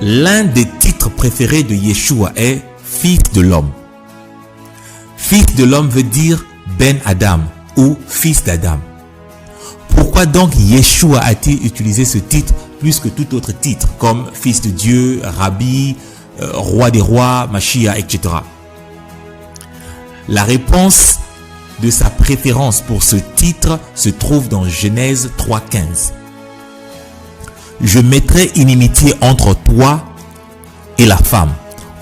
L'un des titres préférés de Yeshua est Fils de l'homme. Fils de l'homme veut dire Ben Adam ou Fils d'Adam. Pourquoi donc Yeshua a-t-il utilisé ce titre plus que tout autre titre comme Fils de Dieu, Rabbi, Roi des rois, Mashiach, etc. La réponse de sa préférence pour ce titre se trouve dans Genèse 3,15. Je mettrai inimitié entre toi et la femme,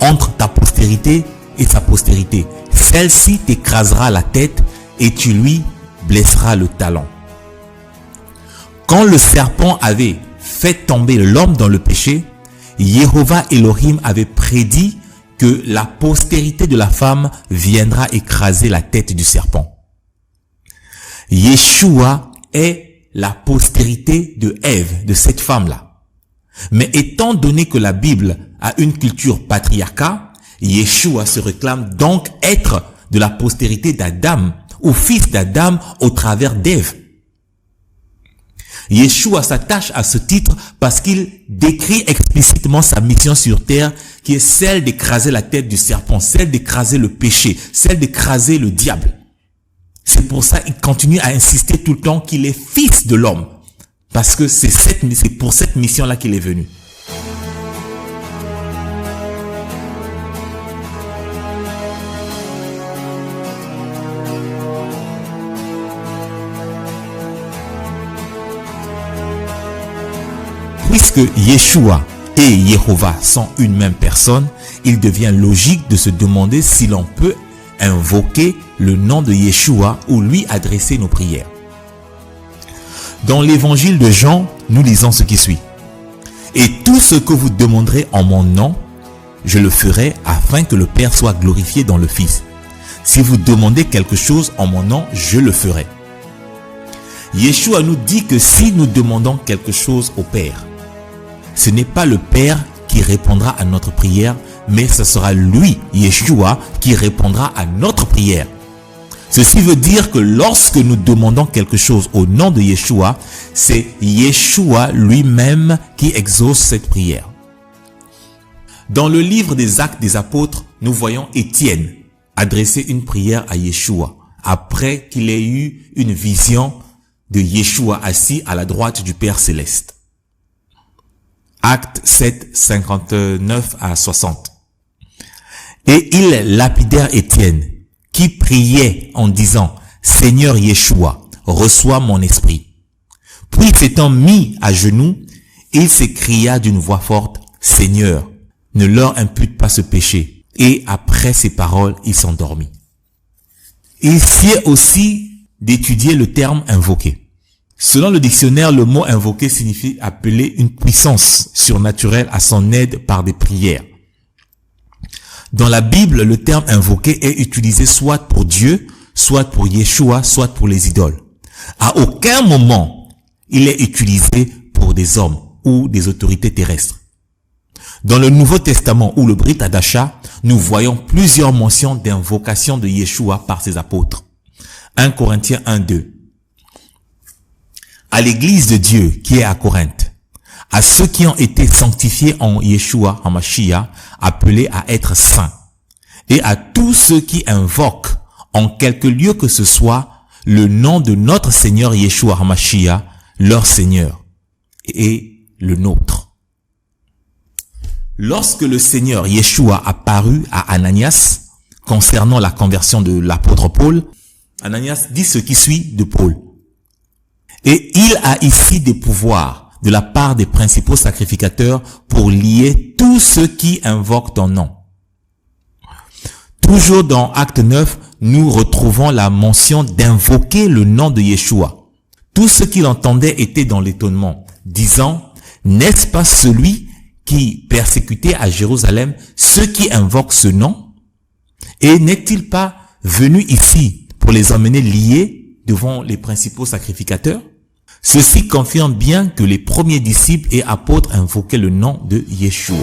entre ta postérité et sa postérité. Celle-ci t'écrasera la tête et tu lui blesseras le talon. Quand le serpent avait fait tomber l'homme dans le péché, Yehovah Elohim avait prédit que la postérité de la femme viendra écraser la tête du serpent. Yeshua est la postérité de Ève, de cette femme-là. Mais étant donné que la Bible a une culture patriarcale, Yeshua se réclame donc être de la postérité d'Adam ou fils d'Adam au travers d'Ève. Yeshua s'attache à ce titre parce qu'il décrit explicitement sa mission sur terre qui est celle d'écraser la tête du serpent, celle d'écraser le péché, celle d'écraser le diable. C'est pour ça qu'il continue à insister tout le temps qu'il est fils de l'homme. Parce que c'est pour cette mission-là qu'il est venu. Puisque Yeshua et Yehovah sont une même personne, il devient logique de se demander si l'on peut invoquer le nom de Yeshua ou lui adresser nos prières. Dans l'évangile de Jean, nous lisons ce qui suit. Et tout ce que vous demanderez en mon nom, je le ferai afin que le Père soit glorifié dans le Fils. Si vous demandez quelque chose en mon nom, je le ferai. Yeshua nous dit que si nous demandons quelque chose au Père, ce n'est pas le Père qui répondra à notre prière, mais ce sera lui, Yeshua, qui répondra à notre prière. Ceci veut dire que lorsque nous demandons quelque chose au nom de Yeshua, c'est Yeshua lui-même qui exauce cette prière. Dans le livre des Actes des Apôtres, nous voyons Étienne adresser une prière à Yeshua après qu'il ait eu une vision de Yeshua assis à la droite du Père Céleste. Acte 7, 59 à 60. Et ils lapidèrent Étienne, qui priait en disant, Seigneur Yeshua, reçois mon esprit. Puis s'étant mis à genoux, il s'écria d'une voix forte, Seigneur, ne leur impute pas ce péché. Et après ces paroles, il s'endormit. Il sied aussi d'étudier le terme invoqué. Selon le dictionnaire, le mot invoquer signifie appeler une puissance surnaturelle à son aide par des prières. Dans la Bible, le terme invoqué est utilisé soit pour Dieu, soit pour Yeshua, soit pour les idoles. À aucun moment, il est utilisé pour des hommes ou des autorités terrestres. Dans le Nouveau Testament ou le Brit Hadasha, nous voyons plusieurs mentions d'invocation de Yeshua par ses apôtres. 1 Corinthiens 1, 2. À l'église de Dieu qui est à Corinthe, à ceux qui ont été sanctifiés en Yeshua, en Mashiach, appelés à être saints, et à tous ceux qui invoquent en quelque lieu que ce soit le nom de notre Seigneur Yeshua HaMashiach, leur Seigneur, et le nôtre. Lorsque le Seigneur Yeshua apparut à Ananias concernant la conversion de l'apôtre Paul, Ananias dit ce qui suit de Paul. Et il a ici des pouvoirs de la part des principaux sacrificateurs pour lier tous ceux qui invoquent ton nom. Toujours dans Acte 9, nous retrouvons la mention d'invoquer le nom de Yeshua. Tous ceux qui l'entendaient étaient dans l'étonnement, disant, n'est-ce pas celui qui persécutait à Jérusalem ceux qui invoquent ce nom? Et n'est-il pas venu ici pour les emmener liés devant les principaux sacrificateurs? Ceci confirme bien que les premiers disciples et apôtres invoquaient le nom de Yeshua.